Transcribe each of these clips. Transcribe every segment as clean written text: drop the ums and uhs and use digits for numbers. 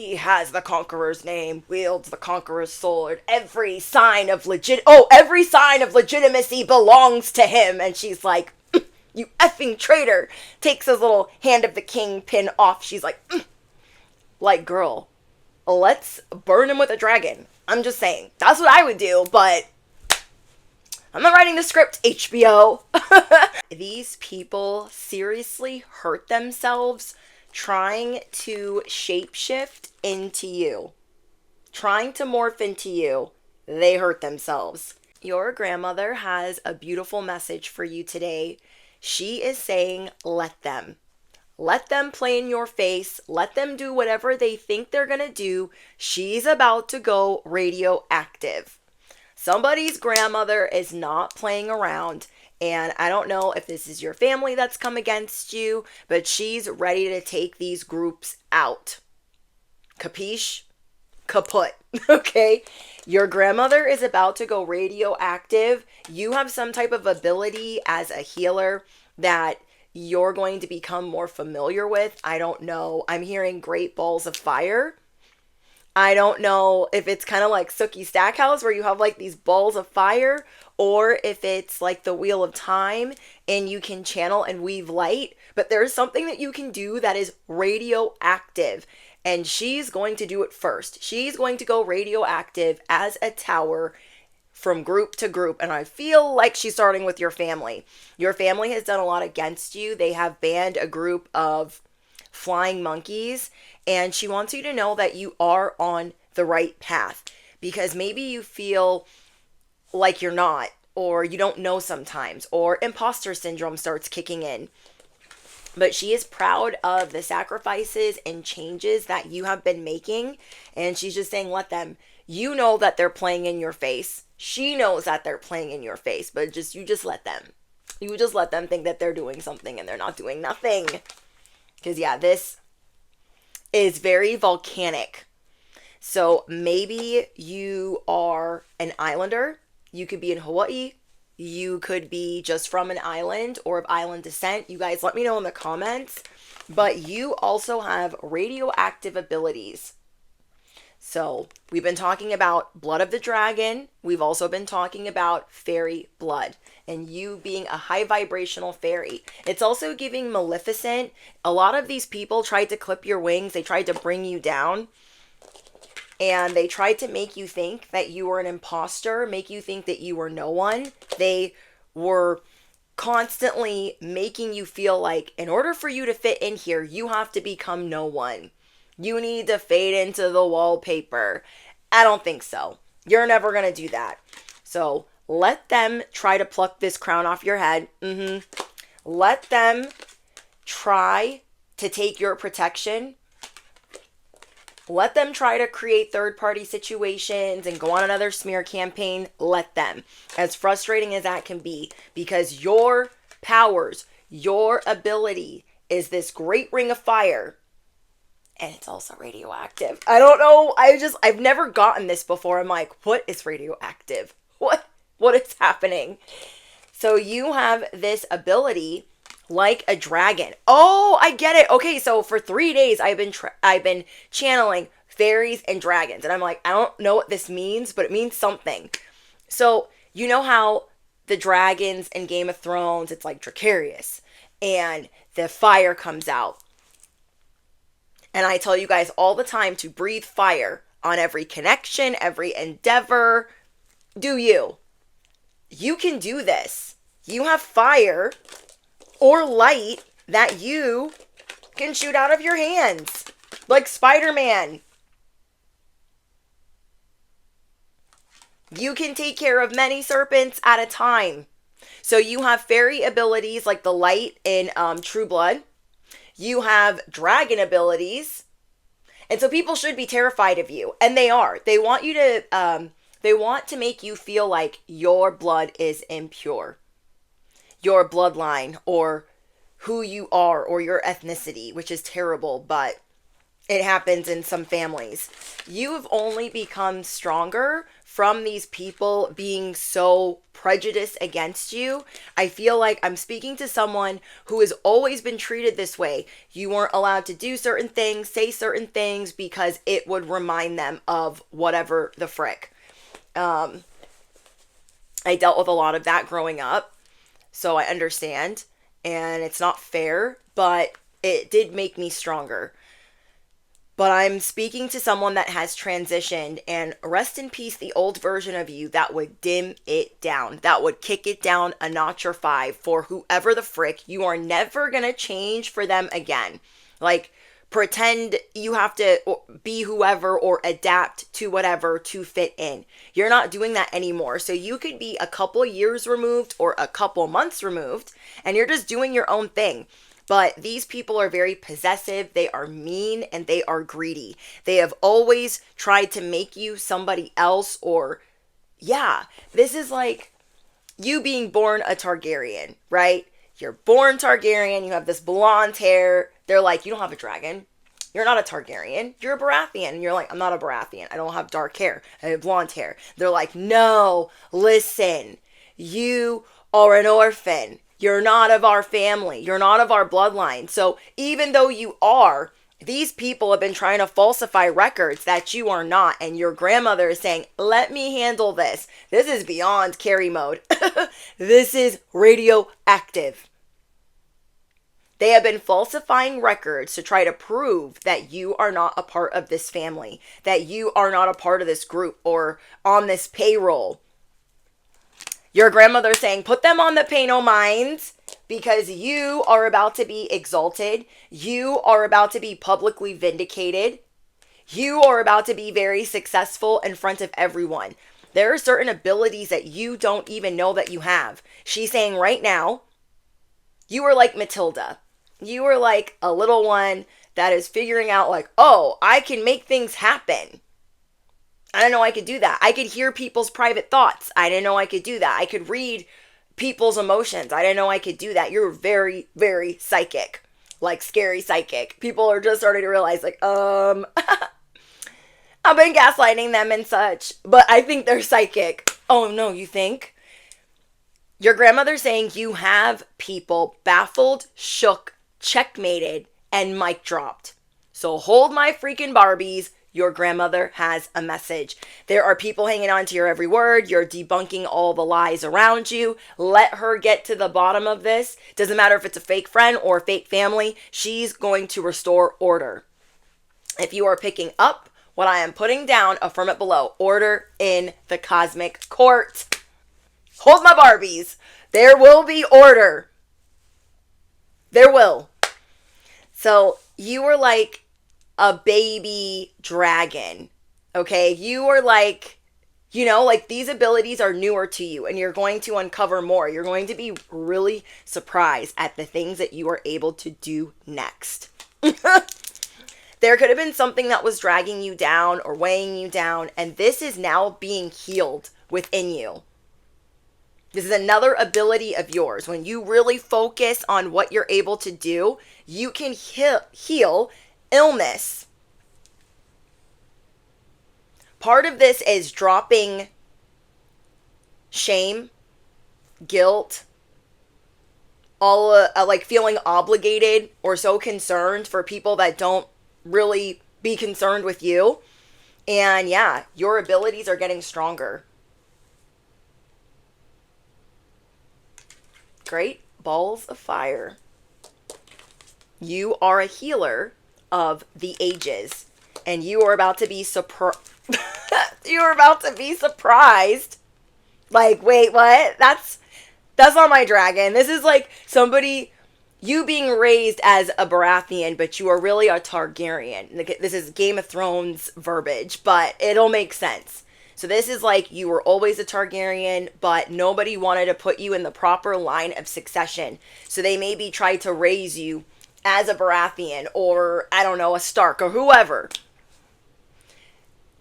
He has the conqueror's name, wields the conqueror's sword. Every sign of legitimacy belongs to him. And she's like, you effing traitor. Takes his little hand of the king pin off. She's like, girl, let's burn him with a dragon. I'm just saying. That's what I would do, but I'm not writing the script, HBO. These people seriously hurt themselves trying to shapeshift into you. Trying to morph into you. They hurt themselves. Your grandmother has a beautiful message for you today. She is saying, let them. Let them play in your face. Let them do whatever they think they're gonna do. She's about to go radioactive. Somebody's grandmother is not playing around. And I don't know if this is your family that's come against you, but she's ready to take these groups out. Capiche? Kaput. Okay? Your grandmother is about to go radioactive. You have some type of ability as a healer that you're going to become more familiar with. I don't know. I'm hearing great balls of fire. I don't know if it's kind of like Sookie Stackhouse where you have like these balls of fire, or if it's like the Wheel of Time and you can channel and weave light. But there's something that you can do that is radioactive. And she's going to do it first. She's going to go radioactive as a tower from group to group. And I feel like she's starting with your family. Your family has done a lot against you. They have banned a group of flying monkeys. And she wants you to know that you are on the right path. Because maybe you feel like you're not. Or you don't know sometimes. Or imposter syndrome starts kicking in. But she is proud of the sacrifices and changes that you have been making. And she's just saying, let them. You know that they're playing in your face. She knows that they're playing in your face. But you just let them. You just let them think that they're doing something and they're not doing nothing. Because yeah, this is very volcanic. So maybe you are an islander. You could be in Hawaii. You could be just from an island or of island descent. You guys let me know in the comments. But you also have radioactive abilities. So we've been talking about blood of the dragon. We've also been talking about fairy blood. And you being a high vibrational fairy. It's also giving Maleficent. A lot of these people tried to clip your wings. They tried to bring you down. And they tried to make you think that you were an imposter, make you think that you were no one. They were constantly making you feel like in order for you to fit in here, you have to become no one. You need to fade into the wallpaper. I don't think so. You're never going to do that. So let them try to pluck this crown off your head. Let them try to take your protection. Let them try to create third-party situations and go on another smear campaign. Let them. As frustrating as that can be. Because your powers, your ability is this great ring of fire. And it's also radioactive. I don't know. I've never gotten this before. I'm like, what is radioactive? What is happening? So you have this ability like a dragon. Oh, I get it. Okay, so for 3 days I've been channeling fairies and dragons, and I'm like, I don't know what this means, but it means something. So you know how the dragons in Game of Thrones, it's like Dracarys, and the fire comes out. And I tell you guys all the time to breathe fire on every connection, every endeavor. Do you? You can do this. You have fire or light that you can shoot out of your hands. Like Spider-Man. You can take care of many serpents at a time. So you have fairy abilities like the light in True Blood. You have dragon abilities. And so people should be terrified of you. And they are. They want you to, they want to make you feel like your blood is impure. Your bloodline or who you are or your ethnicity, which is terrible, but it happens in some families. You have only become stronger from these people being so prejudiced against you. I feel like I'm speaking to someone who has always been treated this way. You weren't allowed to do certain things, say certain things, because it would remind them of whatever the frick. I dealt with a lot of that growing up, so I understand. And it's not fair, but it did make me stronger. But I'm speaking to someone that has transitioned, and rest in peace, the old version of you that would dim it down, that would kick it down a notch or 5 for whoever the frick. You are never going to change for them again. Like, pretend you have to be whoever or adapt to whatever to fit in. You're not doing that anymore. So you could be a couple years removed or a couple months removed, and you're just doing your own thing. But these people are very possessive, they are mean, and they are greedy. They have always tried to make you somebody else, or, yeah, this is like you being born a Targaryen, right? You're born Targaryen, you have this blonde hair. They're like, you don't have a dragon. You're not a Targaryen. You're a Baratheon. And you're like, I'm not a Baratheon. I don't have dark hair. I have blonde hair. They're like, no, listen, you are an orphan. You're not of our family. You're not of our bloodline. So even though you are, these people have been trying to falsify records that you are not. And your grandmother is saying, let me handle this. This is beyond Carrie mode. This is radioactive. They have been falsifying records to try to prove that you are not a part of this family, that you are not a part of this group or on this payroll. Your grandmother saying, put them on the pay no minds because you are about to be exalted. You are about to be publicly vindicated. You are about to be very successful in front of everyone. There are certain abilities that you don't even know that you have. She's saying right now, you are like Matilda. You are like a little one that is figuring out like, oh, I can make things happen. I didn't know I could do that. I could hear people's private thoughts. I didn't know I could do that. I could read people's emotions. I didn't know I could do that. You're very, very psychic. Like scary psychic. People are just starting to realize like, I've been gaslighting them and such, but I think they're psychic. Oh no, you think? Your grandmother's saying you have people baffled, shook, checkmated, and mic dropped. So hold my freaking Barbies. Your grandmother has a message. There are people hanging on to your every word. You're debunking all the lies around you. Let her get to the bottom of this. Doesn't matter if it's a fake friend or a fake family. She's going to restore order. If you are picking up what I am putting down, affirm it below. Order in the cosmic court. Hold my Barbies. There will be order. There will. So you were like a baby dragon, okay? You are like, you know, like these abilities are newer to you and you're going to uncover more. You're going to be really surprised at the things that you are able to do next. There could have been something that was dragging you down or weighing you down, and this is now being healed within you. This is another ability of yours. When you really focus on what you're able to do, you can heal illness. Part of this is dropping shame, guilt, all like feeling obligated or so concerned for people that don't really be concerned with you. And yeah, your abilities are getting stronger. Great balls of fire. You are a healer of the ages, and you are about to be you are about to be surprised. Like, wait, what? That's not my dragon. This is like somebody, you being raised as a Baratheon, but you are really a Targaryen. This is Game of Thrones verbiage, but it'll make sense. So this is like you were always a Targaryen, but nobody wanted to put you in the proper line of succession. So they maybe tried to raise you as a Baratheon or, I don't know, a Stark or whoever.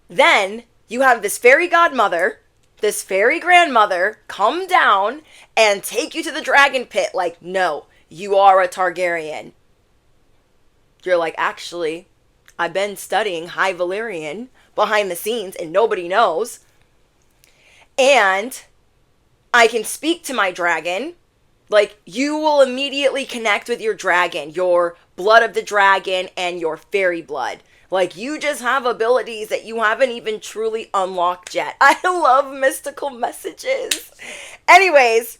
Then you have this fairy godmother, this fairy grandmother come down and take you to the dragon pit. Like, no, you are a Targaryen. You're like, actually, I've been studying High Valyrian behind the scenes and nobody knows. And I can speak to my dragon. Like, you will immediately connect with your dragon, your blood of the dragon, and your fairy blood. Like, you just have abilities that you haven't even truly unlocked yet. I love mystical messages. Anyways,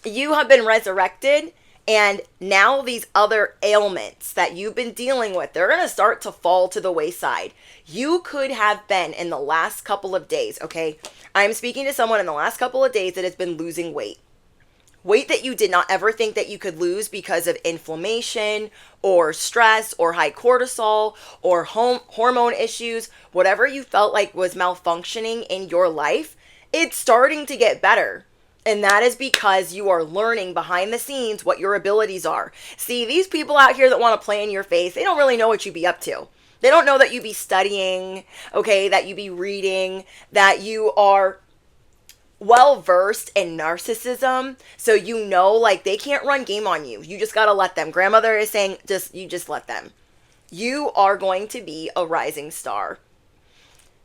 you have been resurrected, and now these other ailments that you've been dealing with, they're going to start to fall to the wayside. You could have been, in the last couple of days, okay? I'm speaking to someone in the last couple of days that has been losing weight. Weight that you did not ever think that you could lose because of inflammation or stress or high cortisol or hormone issues, whatever you felt like was malfunctioning in your life, it's starting to get better. And that is because you are learning behind the scenes what your abilities are. See, these people out here that want to play in your face, they don't really know what you be up to. They don't know that you be studying, okay, that you be reading, that you are well versed in narcissism, so you know, like, they can't run game on you. You just gotta let them. Grandmother is saying, you just let them. You are going to be a rising star.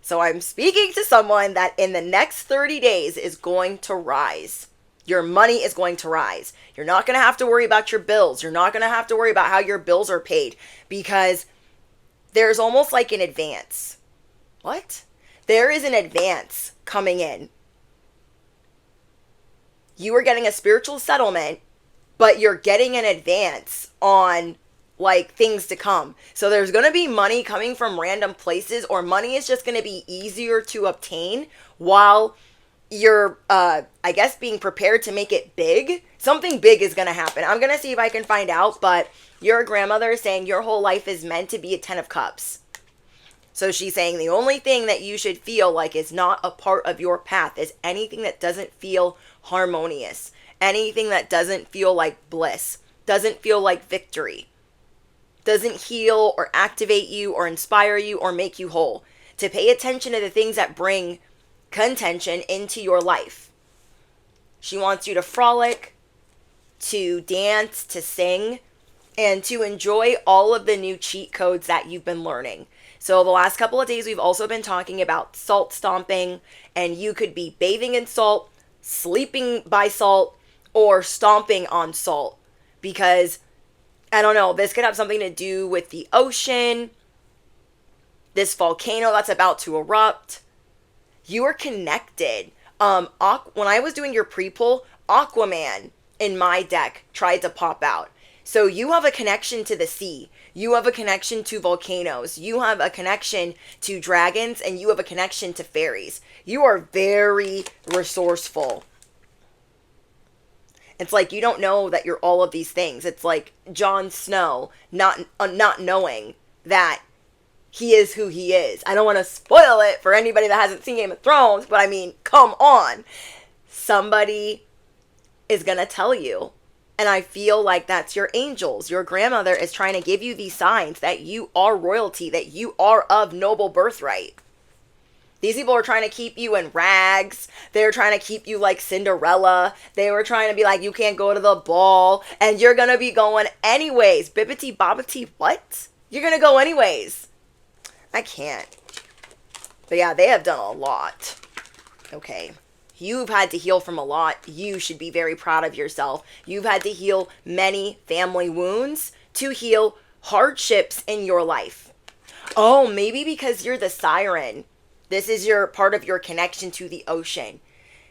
So I'm speaking to someone that in the next 30 days is going to rise. Your money is going to rise. You're not going to have to worry about your bills. You're not going to have to worry about how your bills are paid, because there's almost like an advance. What? There is an advance coming in. You are getting a spiritual settlement, but you're getting an advance on, like, things to come. So there's going to be money coming from random places, or money is just going to be easier to obtain while you're, I guess, being prepared to make it big. Something big is going to happen. I'm going to see if I can find out, but your grandmother is saying your whole life is meant to be a 10 of cups. So she's saying the only thing that you should feel like is not a part of your path is anything that doesn't feel harmonious, anything that doesn't feel like bliss, doesn't feel like victory, doesn't heal or activate you or inspire you or make you whole. To pay attention to the things that bring contention into your life. She wants you to frolic, to dance, to sing, and to enjoy all of the new cheat codes that you've been learning. So the last couple of days, we've also been talking about salt stomping, and you could be bathing in salt, sleeping by salt, or stomping on salt, because, I don't know, this could have something to do with the ocean, this volcano that's about to erupt. You are connected. When I was doing your pre-pull, Aquaman in my deck tried to pop out. So you have a connection to the sea. You have a connection to volcanoes. You have a connection to dragons, and you have a connection to fairies. You are very resourceful. It's like you don't know that you're all of these things. It's like Jon Snow not knowing that he is who he is. I don't want to spoil it for anybody that hasn't seen Game of Thrones, but I mean, come on. Somebody is going to tell you. And I feel like that's your angels. Your grandmother is trying to give you these signs that you are royalty, that you are of noble birthright. These people are trying to keep you in rags. They're trying to keep you like Cinderella. They were trying to be like, you can't go to the ball, and you're going to be going anyways. Bibbity bobbity what? You're going to go anyways. I can't. But yeah, they have done a lot. Okay. You've had to heal from a lot. You should be very proud of yourself. You've had to heal many family wounds to heal hardships in your life. Oh, maybe because you're the siren. This is your part of your connection to the ocean.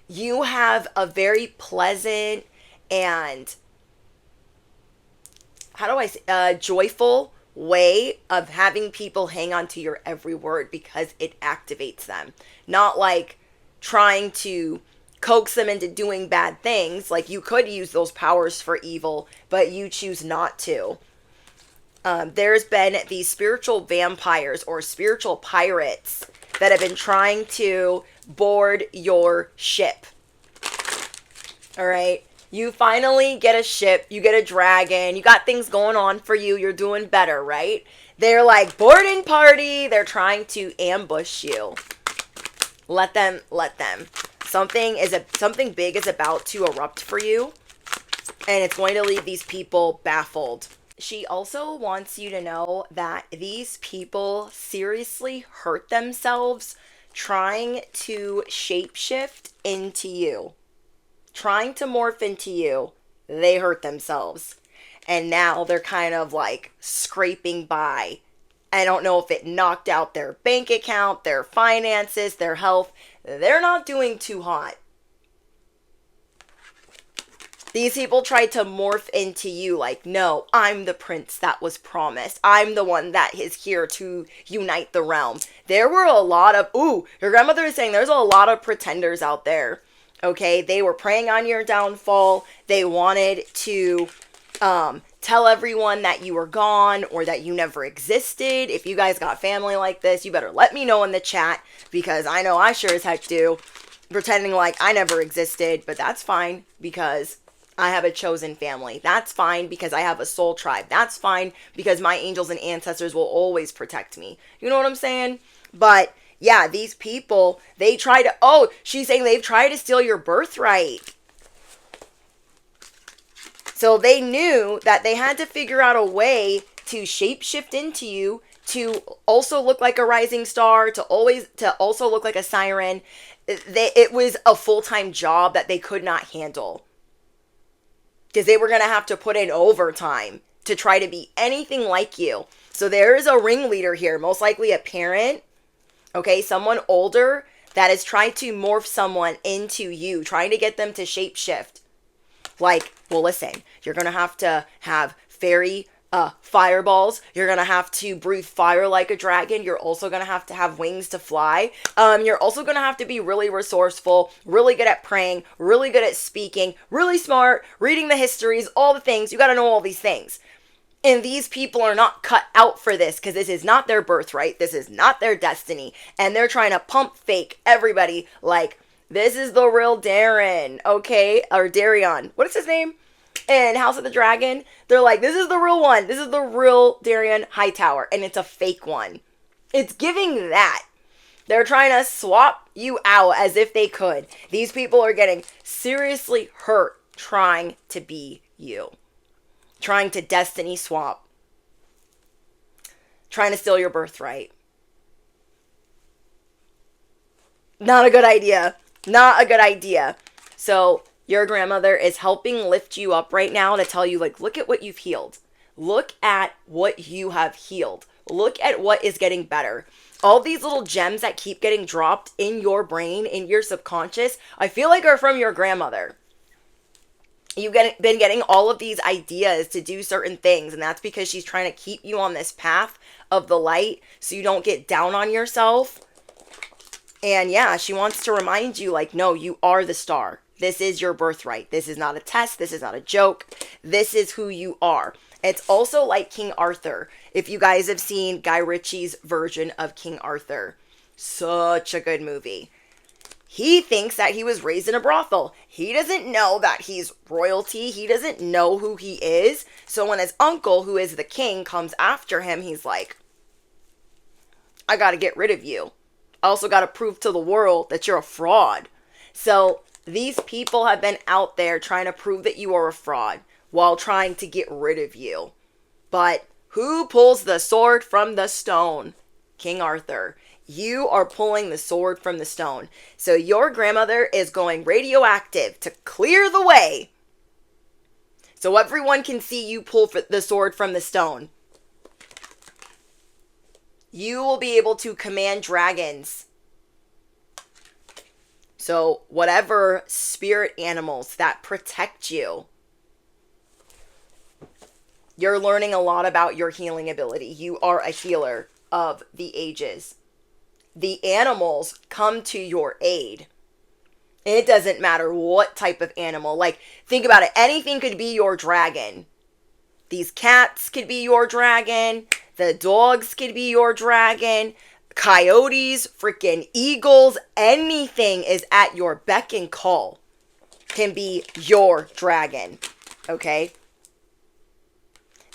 You have a very pleasant and, joyful way of having people hang on to your every word because it activates them. Not like trying to coax them into doing bad things. Like, you could use those powers for evil, but you choose not to. There's been these spiritual vampires or spiritual pirates that have been trying to board your ship. All right. You finally get a ship, you get a dragon, you got things going on for you, you're doing better, right? They're like, boarding party, they're trying to ambush you. Let them. Something big is about to erupt for you, and it's going to leave these people baffled. She also wants you to know that these people seriously hurt themselves trying to shapeshift into you, trying to morph into you. They hurt themselves. And now they're kind of like scraping by. I don't know if it knocked out their bank account, their finances, their health. They're not doing too hot. These people tried to morph into you like, no, I'm the prince that was promised. I'm the one that is here to unite the realm. There were a lot of, your grandmother is saying there's a lot of pretenders out there. Okay, they were preying on your downfall. They wanted to tell everyone that you were gone or that you never existed. If you guys got family like this, you better let me know in the chat, because I know I sure as heck do. Pretending like I never existed, but that's fine because I have a chosen family. That's fine because I have a soul tribe. That's fine because my angels and ancestors will always protect me. You know what I'm saying? But yeah, these people, they try to, she's saying they've tried to steal your birthright. So they knew that they had to figure out a way to shapeshift into you, to also look like a rising star, to also look like a siren. It was a full-time job that they could not handle, because they were going to have to put in overtime to try to be anything like you. So there is a ringleader here, most likely a parent, okay, someone older that is trying to morph someone into you, trying to get them to shapeshift. Like, well, listen, you're going to have fairy fireballs. You're going to have to breathe fire like a dragon. You're also going to have wings to fly. You're also going to have to be really resourceful, really good at praying, really good at speaking, really smart, reading the histories, all the things. You got to know all these things. And these people are not cut out for this, because this is not their birthright. This is not their destiny. And they're trying to pump fake everybody like, this is the real Darren, okay? Or Darion. What is his name? In House of the Dragon, they're like, this is the real one. This is the real Darion Hightower. And it's a fake one. It's giving that. They're trying to swap you out as if they could. These people are getting seriously hurt trying to be you. Trying to destiny swap. Trying to steal your birthright. Not a good idea. Not a good idea. So your grandmother is helping lift you up right now to tell you, like, look at what you've healed. Look at what you have healed. Look at what is getting better. All these little gems that keep getting dropped in your brain, in your subconscious, I feel like are from your grandmother. You've been getting all of these ideas to do certain things, and that's because she's trying to keep you on this path of the light so you don't get down on yourself. And yeah, she wants to remind you, like, no, you are the star. This is your birthright. This is not a test. This is not a joke. This is who you are. It's also like King Arthur. If you guys have seen Guy Ritchie's version of King Arthur, such a good movie. He thinks that he was raised in a brothel. He doesn't know that he's royalty. He doesn't know who he is. So when his uncle, who is the king, comes after him, he's like, I got to get rid of you. I also got to prove to the world that you're a fraud. So these people have been out there trying to prove that you are a fraud while trying to get rid of you. But who pulls the sword from the stone? King Arthur. You are pulling the sword from the stone. So your grandmother is going radioactive to clear the way so everyone can see you pull the sword from the stone. You will be able to command dragons. So whatever spirit animals that protect you, you're learning a lot about your healing ability. You are a healer of the ages. The animals come to your aid. It doesn't matter what type of animal. Like, think about it. Anything could be your dragon. These cats could be your dragon. The dogs could be your dragon. Coyotes, freaking eagles, anything is at your beck and call can be your dragon. Okay?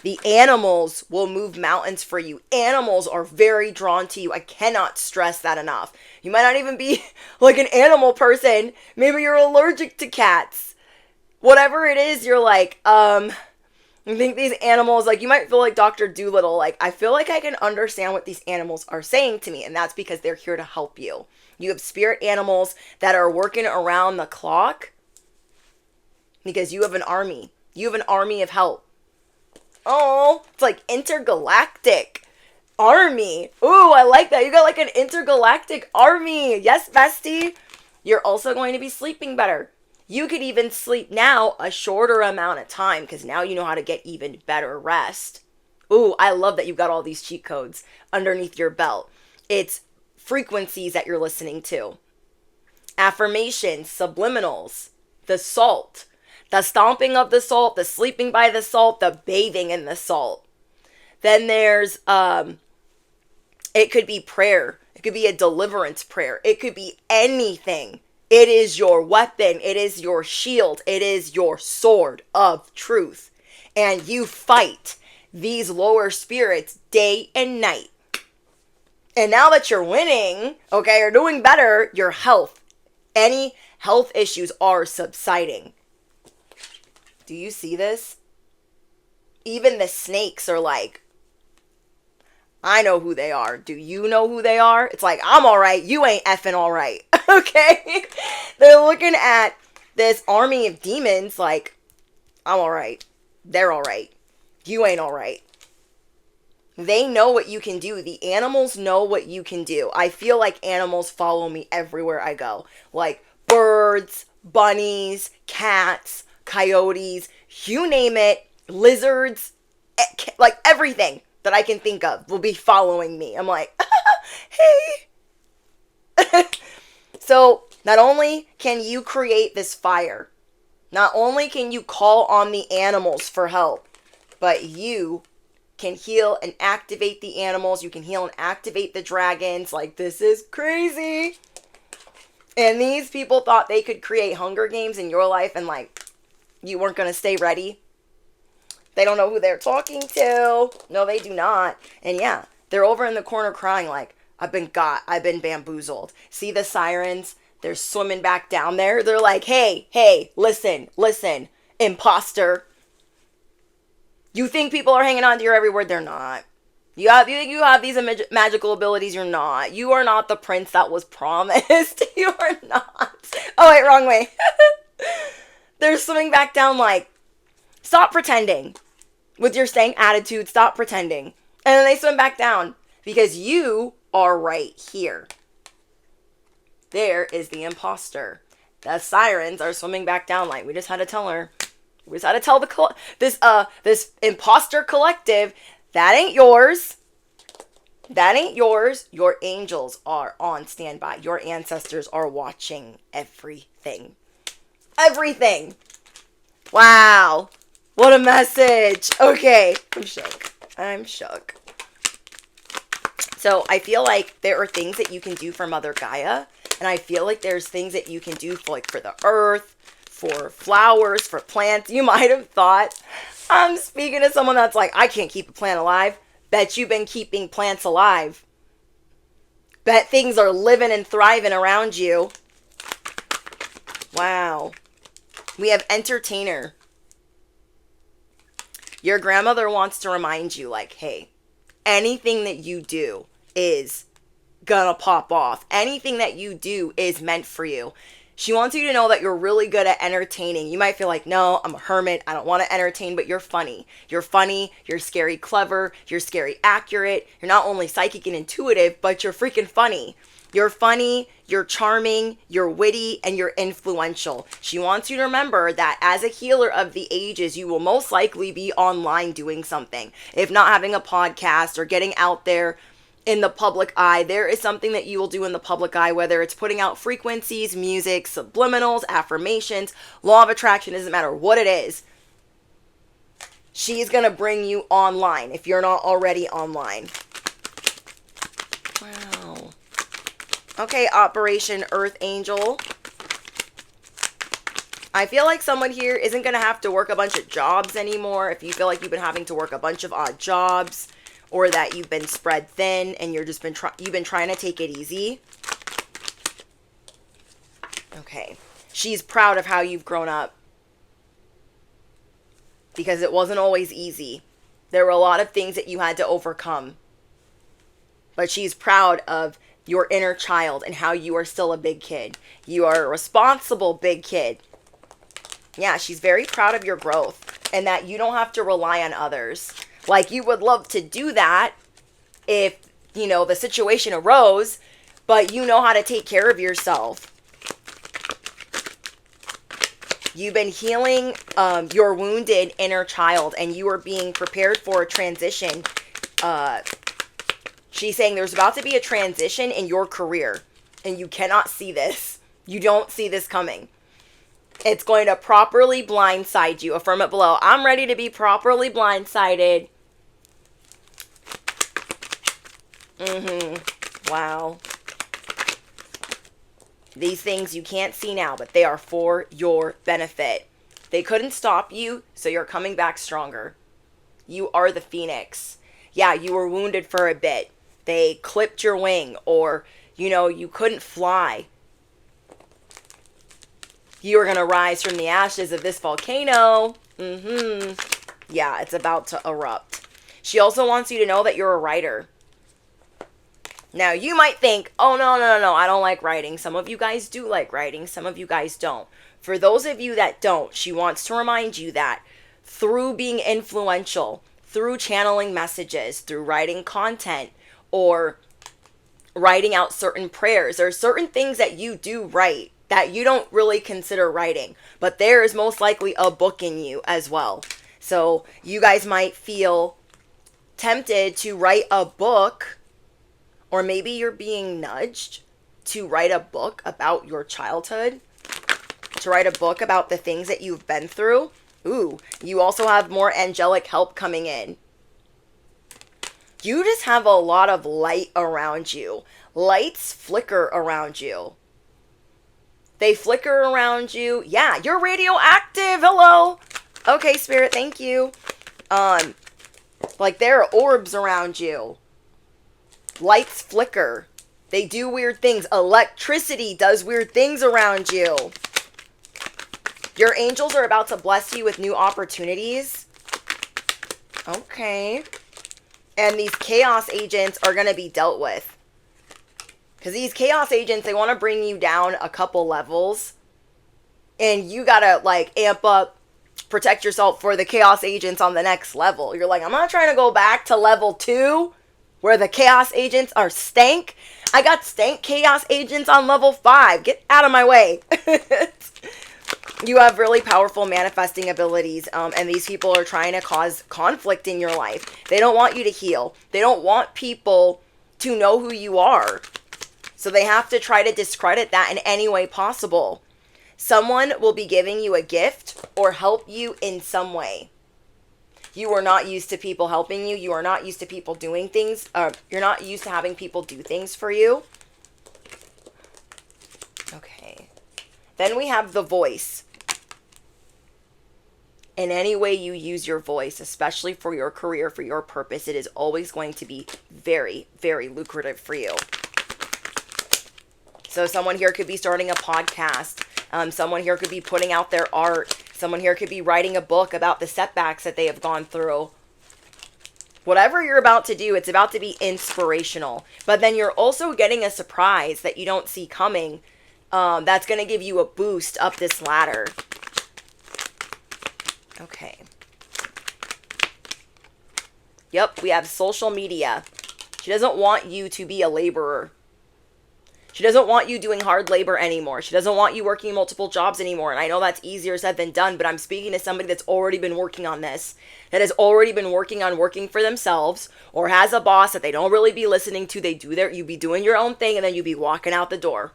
The animals will move mountains for you. Animals are very drawn to you. I cannot stress that enough. You might not even be like an animal person. Maybe you're allergic to cats. Whatever it is, you're like, I think these animals, like, you might feel like Dr. Doolittle, like, I feel like I can understand what these animals are saying to me, and that's because they're here to help you. You have spirit animals that are working around the clock because you have an army. You have an army of help. Oh, it's like intergalactic army. Ooh, I like that. You got like an intergalactic army. Yes, bestie. You're also going to be sleeping better. You could even sleep now a shorter amount of time because now you know how to get even better rest. Ooh, I love that you've got all these cheat codes underneath your belt. It's frequencies that you're listening to. Affirmations, subliminals, the salt, the stomping of the salt, the sleeping by the salt, the bathing in the salt. Then there's, it could be prayer. It could be a deliverance prayer. It could be anything. It is your weapon. It is your shield. It is your sword of truth. And you fight these lower spirits day and night. And now that you're winning, okay, you're doing better, your health, any health issues are subsiding. Do you see this? Even the snakes are like, I know who they are. Do you know who they are? It's like, I'm all right. You ain't effing all right. Okay? They're looking at this army of demons like, I'm all right. They're all right. You ain't all right. They know what you can do. The animals know what you can do. I feel like animals follow me everywhere I go. Like birds, bunnies, cats, coyotes, you name it, lizards, like everything that I can think of will be following me. I'm like, hey. So not only can you create this fire, not only can you call on the animals for help, but you can heal and activate the animals. You can heal and activate the dragons. Like, this is crazy. And these people thought they could create Hunger Games in your life and like, you weren't going to stay ready. They don't know who they're talking to. No, they do not. And yeah, they're over in the corner crying like, I've been bamboozled. See the sirens? They're swimming back down there. They're like, hey, listen, imposter. You think people are hanging on to your every word? They're not. You think you have these magical abilities? You're not. You are not the prince that was promised. You are not. Oh, wait, wrong way. They're swimming back down like, stop pretending. With your stank attitude, stop pretending. And then they swim back down because you are right here. There is the imposter. The sirens are swimming back down like, we just had to tell her. We just had to tell this imposter collective, that ain't yours. That ain't yours. Your angels are on standby. Your ancestors are watching everything. Everything. Wow. What a message. Okay. I'm shook. So I feel like there are things that you can do for Mother Gaia. And I feel like there's things that you can do for the earth, for flowers, for plants. You might have thought, I'm speaking to someone that's like, I can't keep a plant alive. Bet you've been keeping plants alive. Bet things are living and thriving around you. Wow. We have entertainer. Your grandmother wants to remind you like, hey, anything that you do is gonna pop off. Anything that you do is meant for you. She wants you to know that you're really good at entertaining. You might feel like, no, I'm a hermit. I don't want to entertain, but you're funny. You're funny. You're scary clever. You're scary accurate. You're not only psychic and intuitive, but you're freaking funny. You're funny, you're charming, you're witty, and you're influential. She wants you to remember that as a healer of the ages, you will most likely be online doing something. If not having a podcast or getting out there in the public eye, there is something that you will do in the public eye, whether it's putting out frequencies, music, subliminals, affirmations, law of attraction, doesn't matter what it is. She's going to bring you online if you're not already online. Wow. Okay, Operation Earth Angel. I feel like someone here isn't going to have to work a bunch of jobs anymore. If you feel like you've been having to work a bunch of odd jobs, or that you've been spread thin and you've been trying to take it easy. Okay. She's proud of how you've grown up. because it wasn't always easy. There were a lot of things that you had to overcome. But she's proud of your inner child and how you are still a big kid. You are a responsible big kid. Yeah, she's very proud of your growth and that you don't have to rely on others. Like, you would love to do that if, the situation arose, but you know how to take care of yourself. You've been healing your wounded inner child, and you are being prepared for a transition. She's saying there's about to be a transition in your career, and you cannot see this. You don't see this coming. It's going to properly blindside you. Affirm it below. I'm ready to be properly blindsided. Wow. These things you can't see now, but they are for your benefit. They couldn't stop you, so you're coming back stronger. You are the phoenix. Yeah, you were wounded for a bit. They clipped your wing, or, you couldn't fly. You are going to rise from the ashes of this volcano. Yeah, it's about to erupt. She also wants you to know that you're a writer. Now, you might think, oh, no, I don't like writing. Some of you guys do like writing. Some of you guys don't. For those of you that don't, she wants to remind you that through being influential, through channeling messages, through writing content, or writing out certain prayers, there are certain things that you do write that you don't really consider writing. But there is most likely a book in you as well. So you guys might feel tempted to write a book. Or maybe you're being nudged to write a book about your childhood, to write a book about the things that you've been through. Ooh, you also have more angelic help coming in. You just have a lot of light around you. Lights flicker around you. They flicker around you. Yeah, you're radioactive. Hello. Okay, Spirit, thank you. Like there are orbs around you. Lights flicker. They do weird things. Electricity does weird things around you. Your angels are about to bless you with new opportunities. Okay. And these chaos agents are going to be dealt with. Because these chaos agents, they want to bring you down a couple levels. And you got to amp up, protect yourself for the chaos agents on the next level. You're like, I'm not trying to go back to level 2. Where the chaos agents are stank. I got stank chaos agents on level 5. Get out of my way. You have really powerful manifesting abilities. And these people are trying to cause conflict in your life. They don't want you to heal. They don't want people to know who you are. So they have to try to discredit that in any way possible. Someone will be giving you a gift or help you in some way. You are not used to people helping you. You are not used to people doing things. You're not used to having people do things for you. Okay. Then we have the voice. In any way you use your voice, especially for your career, for your purpose, it is always going to be very, very lucrative for you. So someone here could be starting a podcast. Someone here could be putting out their art. Someone here could be writing a book about the setbacks that they have gone through. Whatever you're about to do, it's about to be inspirational. But then you're also getting a surprise that you don't see coming. That's going to give you a boost up this ladder. Okay. Yep, we have social media. She doesn't want you to be a laborer. She doesn't want you doing hard labor anymore. She doesn't want you working multiple jobs anymore. And I know that's easier said than done, but I'm speaking to somebody that's already been working on this, that has already been working on working for themselves, or has a boss that they don't really be listening to. You be doing your own thing, and then you be walking out the door.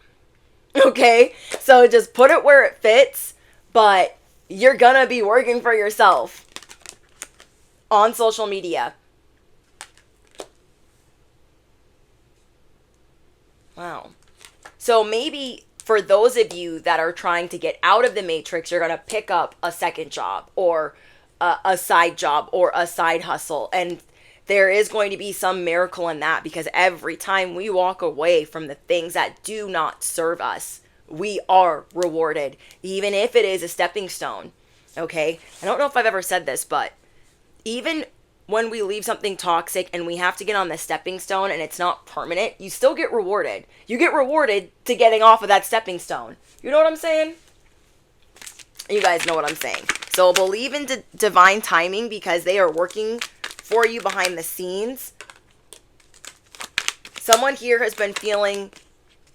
Okay? So just put it where it fits, but you're gonna be working for yourself on social media. Wow. So maybe for those of you that are trying to get out of the matrix, you're going to pick up a second job or a side job or a side hustle. And there is going to be some miracle in that, because every time we walk away from the things that do not serve us, we are rewarded, even if it is a stepping stone. Okay? I don't know if I've ever said this, but even when we leave something toxic and we have to get on the stepping stone and it's not permanent, you still get rewarded. You get rewarded to getting off of that stepping stone. You know what I'm saying? You guys know what I'm saying. So believe in divine timing, because they are working for you behind the scenes. Someone here has been feeling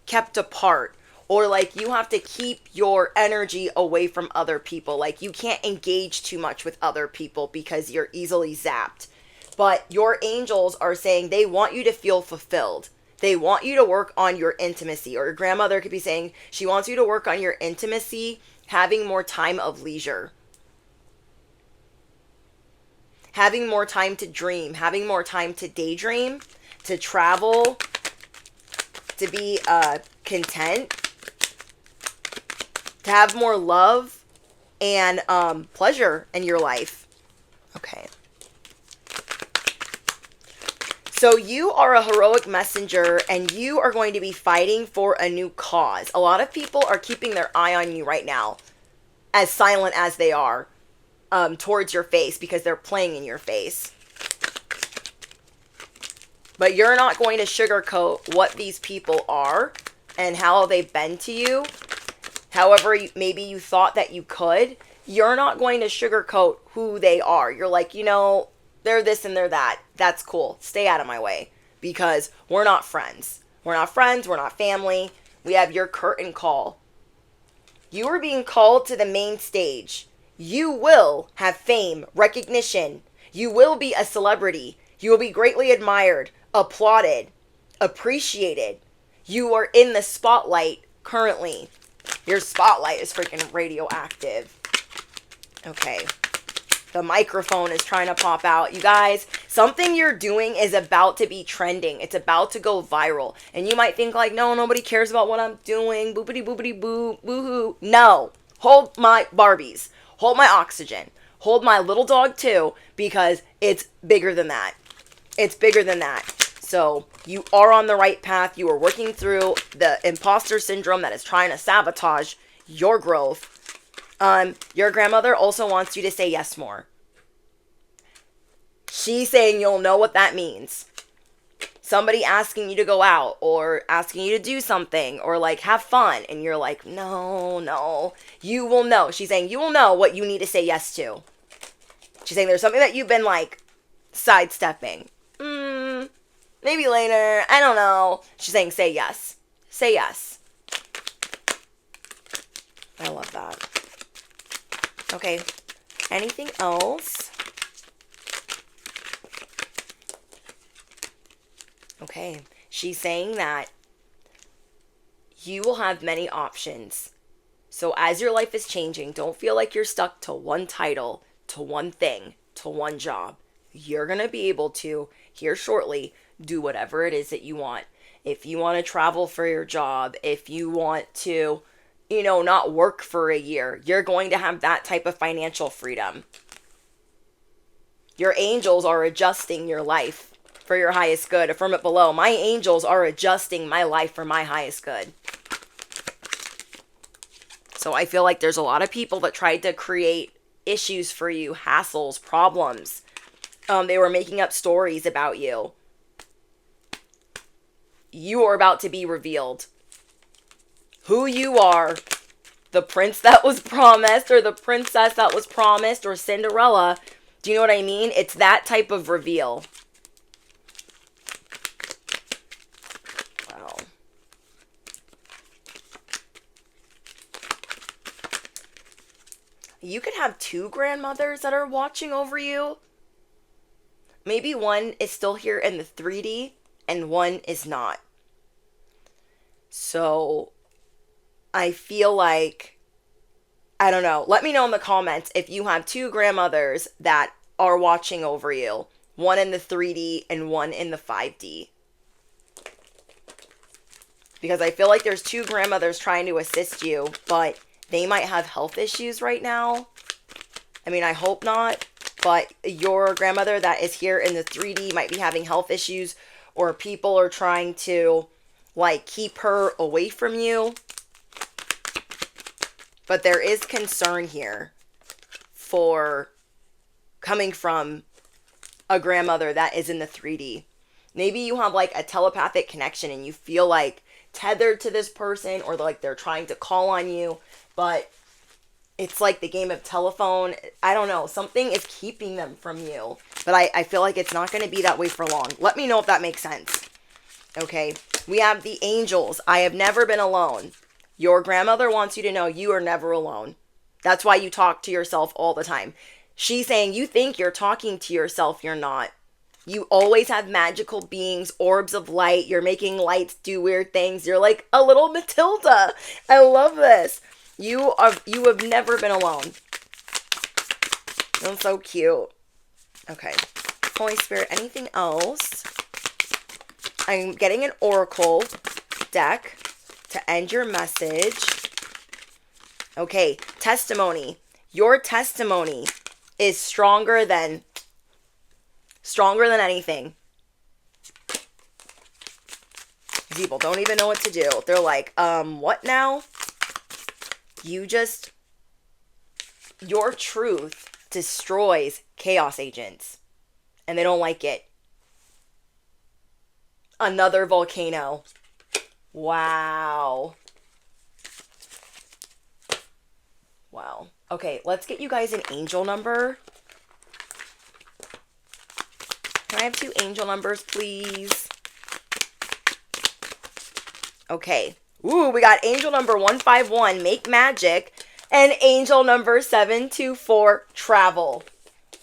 kept apart, or like you have to keep your energy away from other people. Like you can't engage too much with other people because you're easily zapped. But your angels are saying they want you to feel fulfilled. They want you to work on your intimacy. Or your grandmother could be saying she wants you to work on your intimacy, having more time of leisure. Having more time to dream, having more time to daydream, to travel, to be content, to have more love and pleasure in your life. Okay. So you are a heroic messenger, and you are going to be fighting for a new cause. A lot of people are keeping their eye on you right now, as silent as they are, towards your face, because they're playing in your face. But you're not going to sugarcoat what these people are and how they've been to you. However, maybe you thought that you could. You're not going to sugarcoat who they are. You're like, you know, they're this and they're that. That's cool. Stay out of my way, because we're not friends. We're not friends. We're not family. We have your curtain call. You are being called to the main stage. You will have fame, recognition. You will be a celebrity. You will be greatly admired, applauded, appreciated. You are in the spotlight currently. Your spotlight is freaking radioactive. Okay. The microphone is trying to pop out. You guys, something you're doing is about to be trending. It's about to go viral. And you might think like, no, nobody cares about what I'm doing. Boopity boopity boo, boo-hoo. No. Hold my Barbies. Hold my oxygen. Hold my little dog too, because it's bigger than that. It's bigger than that. So you are on the right path. You are working through the imposter syndrome that is trying to sabotage your growth. Your grandmother also wants you to say yes more. She's saying you'll know what that means. Somebody asking you to go out, or asking you to do something, or like have fun, and you're like, no, you will know. She's saying you will know what you need to say yes to. She's saying there's something that you've been like sidestepping. Maybe later. I don't know. She's saying say yes. Say yes. I love that. Okay. Anything else? Okay. She's saying that you will have many options. So as your life is changing, don't feel like you're stuck to one title, to one thing, to one job. You're going to be able to, here shortly, do whatever it is that you want. If you want to travel for your job, if you want to, not work for a year, you're going to have that type of financial freedom. Your angels are adjusting your life for your highest good. Affirm it below. My angels are adjusting my life for my highest good. So I feel like there's a lot of people that tried to create issues for you, hassles, problems. They were making up stories about you. You are about to be revealed. Who you are, the prince that was promised, or the princess that was promised, or Cinderella. Do you know what I mean? It's that type of reveal. Wow. You could have two grandmothers that are watching over you. Maybe one is still here in the 3D and one is not. So I feel like, I don't know. Let me know in the comments if you have two grandmothers that are watching over you. One in the 3D and one in the 5D. Because I feel like there's two grandmothers trying to assist you, but they might have health issues right now. I mean, I hope not. But your grandmother that is here in the 3D might be having health issues, or people are trying to, keep her away from you. But there is concern here for coming from a grandmother that is in the 3D. Maybe you have like a telepathic connection and you feel like tethered to this person, or like they're trying to call on you, but it's like the game of telephone. I don't know. Something is keeping them from you. But I feel like it's not going to be that way for long. Let me know if that makes sense. Okay. We have the angels. I have never been alone. Your grandmother wants you to know you are never alone. That's why you talk to yourself all the time. She's saying you think you're talking to yourself. You're not. You always have magical beings, orbs of light. You're making lights do weird things. You're like a little Matilda. I love this. You have never been alone. That's so cute. Okay. Holy Spirit, anything else? I'm getting an oracle deck to end your message. Okay, testimony. Your testimony is stronger than anything. People don't even know what to do. They're like, what now? Your truth destroys chaos agents. And they don't like it. Another volcano. Wow. Wow. Okay, let's get you guys an angel number. Can I have 2 angel numbers, please? Okay. Ooh, we got angel number 151, make magic, and angel number 724, travel.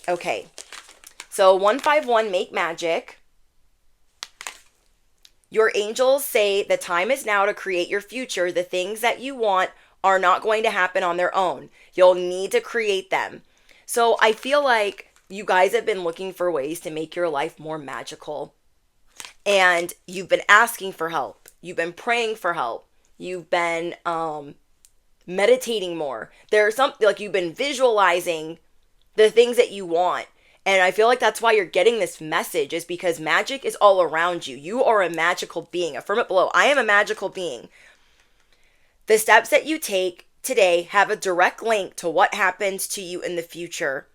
Okay. So 151, make magic. Your angels say the time is now to create your future. The things that you want are not going to happen on their own. You'll need to create them. So I feel like you guys have been looking for ways to make your life more magical. And you've been asking for help. You've been praying for help. You've been meditating more. There's something like you've been visualizing the things that you want. And I feel like that's why you're getting this message, is because magic is all around you. You are a magical being. Affirm it below. I am a magical being. The steps that you take today have a direct link to what happens to you in the future.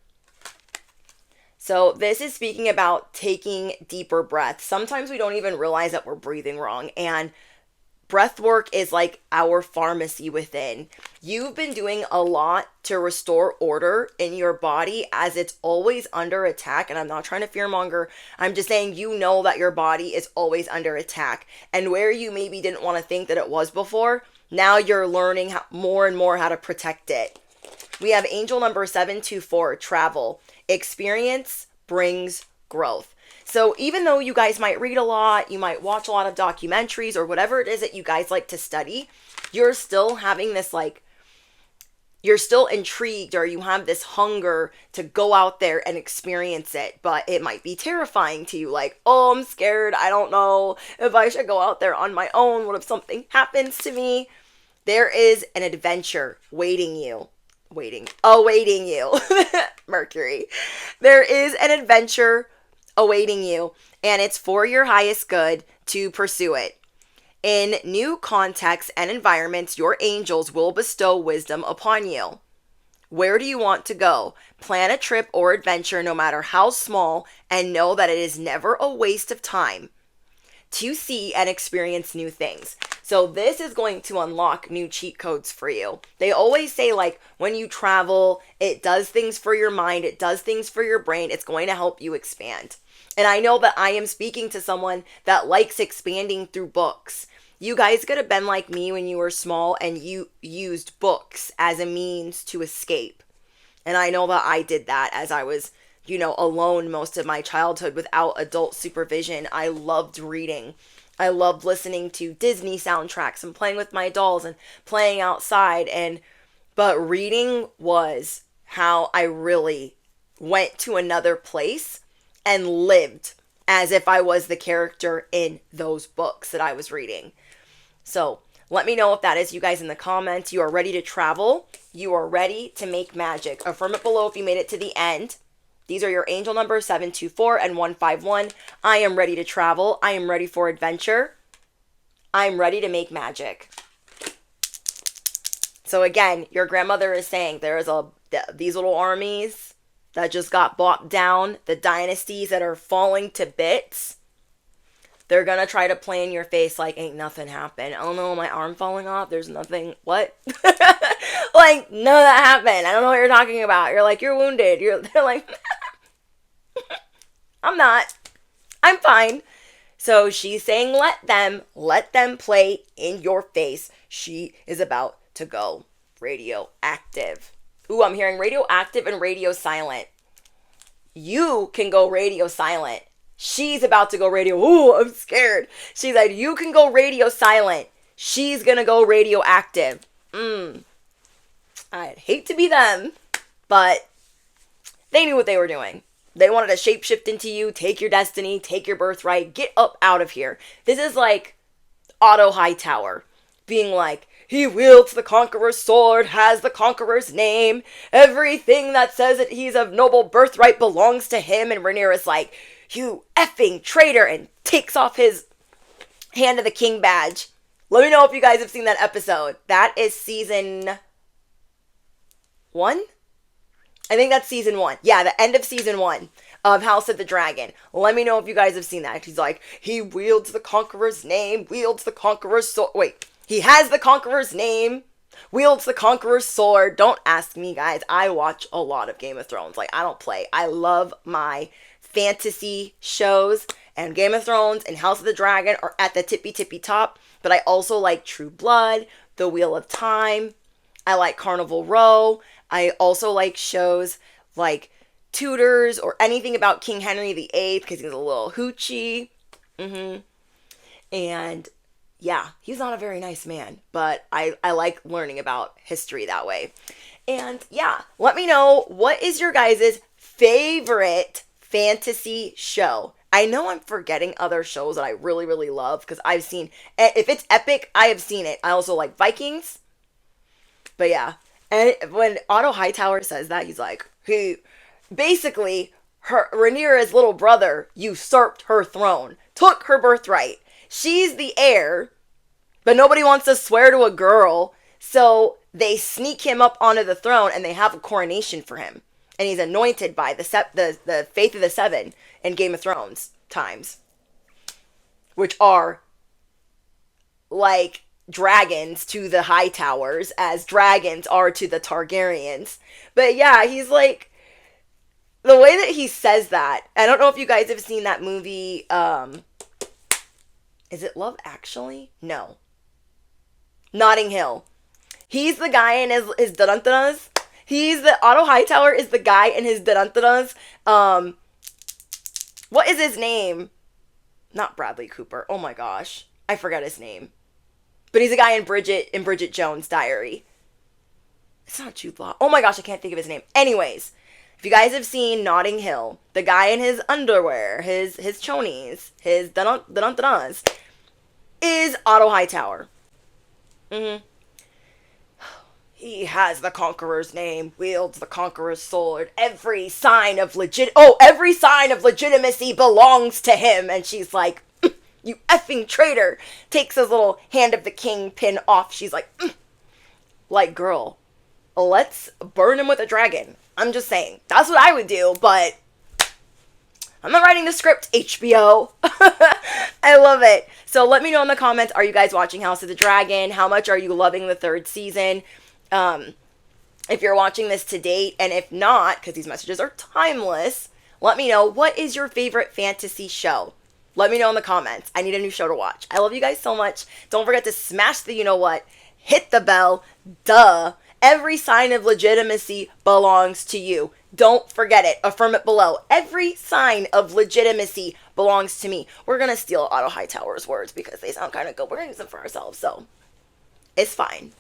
So this is speaking about taking deeper breaths. Sometimes we don't even realize that we're breathing wrong. And breath work is like our pharmacy within. You've been doing a lot to restore order in your body as it's always under attack. And I'm not trying to fearmonger. I'm just saying you know that your body is always under attack. And where you maybe didn't want to think that it was before, now you're learning more and more how to protect it. We have angel number 724, travel. Experience brings growth. So even though you guys might read a lot, you might watch a lot of documentaries or whatever it is that you guys like to study, you're still having this you're still intrigued, or you have this hunger to go out there and experience it. But it might be terrifying to you, like, oh, I'm scared. I don't know if I should go out there on my own. What if something happens to me? There is an adventure awaiting you. Mercury. There is an adventure awaiting you, and it's for your highest good to pursue it. In new contexts and environments, your angels will bestow wisdom upon you. Where do you want to go? Plan a trip or adventure, no matter how small, and know that it is never a waste of time to see and experience new things. So this is going to unlock new cheat codes for you. They always say, like, when you travel, it does things for your mind, it does things for your brain, it's going to help you expand. And I know that I am speaking to someone that likes expanding through books. You guys could have been like me when you were small and you used books as a means to escape. And I know that I did that as I was, alone most of my childhood without adult supervision. I loved reading. I loved listening to Disney soundtracks and playing with my dolls and playing outside. But reading was how I really went to another place and lived as if I was the character in those books that I was reading. So let me know if that is you guys in the comments. You are ready to travel. You are ready to make magic. Affirm it below if you made it to the end. These are your angel numbers, 724 and 151. I am ready to travel. I am ready for adventure. I'm ready to make magic. So again, your grandmother is saying these little armies that just got bought down, the dynasties that are falling to bits. They're gonna try to play in your face like ain't nothing happened. Oh no, my arm falling off. There's nothing. What? Like none of that happened. I don't know what you're talking about. You're like you're wounded. They're like I'm not. I'm fine. So she's saying let them play in your face. She is about to go radioactive. Ooh, I'm hearing radioactive and radio silent. You can go radio silent. She's about to go radio. Ooh, I'm scared. She's like, you can go radio silent. She's gonna go radioactive. I'd hate to be them, but they knew what they were doing. They wanted to shapeshift into you, take your destiny, take your birthright, get up out of here. This is like Otto Hightower being like, he wields the conqueror's sword, has the conqueror's name. Everything that says that he's of noble birthright belongs to him. And Rhaenyra's like, you effing traitor, and takes off his Hand of the King badge. Let me know if you guys have seen that episode. That is season 1? I think that's season 1. Yeah, the end of season 1 of House of the Dragon. Let me know if you guys have seen that. He's like, he wields the conqueror's name, wields the conqueror's sword. Wait, he has the conqueror's name, wields the conqueror's sword. Don't ask me, guys. I watch a lot of Game of Thrones. Like, I don't play. I love my fantasy shows, and Game of Thrones and House of the Dragon are at the tippy top. But I also like True Blood, The Wheel of Time. I like Carnival Row. I also like shows like Tudors or anything about King Henry VIII because he's a little hoochie. And yeah, he's not a very nice man, but I like learning about history that way. And yeah, let me know, what is your guys' favorite fantasy show? I know I'm forgetting other shows that I really, really love because I've seen, if it's epic, I have seen it. I also like Vikings. But yeah, and when Otto Hightower says that, he's like, he basically, Rhaenyra's little brother usurped her throne, took her birthright. She's the heir, but nobody wants to swear to a girl, so they sneak him up onto the throne and they have a coronation for him. And he's anointed by the Faith of the Seven in Game of Thrones times, which are like dragons to the Hightowers as dragons are to the Targaryens. But yeah, he's like, the way that he says that, I don't know if you guys have seen that movie, is it Love Actually? No. Notting Hill. He's the guy in his dun-dun-duns. Otto Hightower is the guy in his dun-dun-duns. What is his name? Not Bradley Cooper. Oh my gosh. I forgot his name. But he's a guy in Bridget Jones' Diary. It's not Jude Law. Oh my gosh, I can't think of his name. Anyways, if you guys have seen Notting Hill, the guy in his underwear, his chonies, his dun-dun-duns, is Otto Hightower. He has the conqueror's name, wields the conqueror's sword. Every sign of legitimacy belongs to him. And she's like, you effing traitor, takes his little Hand of the King pin off. She's like, girl, let's burn him with a dragon. I'm just saying, that's what I would do, but I'm not writing the script, HBO. I love it. So let me know in the comments, are you guys watching House of the Dragon? How much are you loving the 3rd season? If you're watching this to date, and if not, because these messages are timeless, let me know, what is your favorite fantasy show? Let me know in the comments. I need a new show to watch. I love you guys so much. Don't forget to smash the you-know-what, hit the bell, duh. Every sign of legitimacy belongs to you. Don't forget it. Affirm it below. Every sign of legitimacy belongs to me. We're going to steal Otto Hightower's words because they sound kind of good. We're going to use them for ourselves, so it's fine.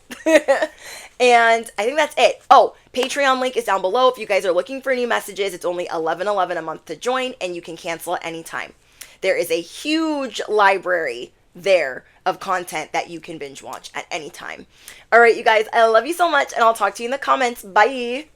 And I think that's it. Oh, Patreon link is down below. If you guys are looking for new messages, it's only $11.11 a month to join, and you can cancel at any time. There is a huge library there of content that you can binge watch at any time. All right, you guys, I love you so much, and I'll talk to you in the comments. Bye.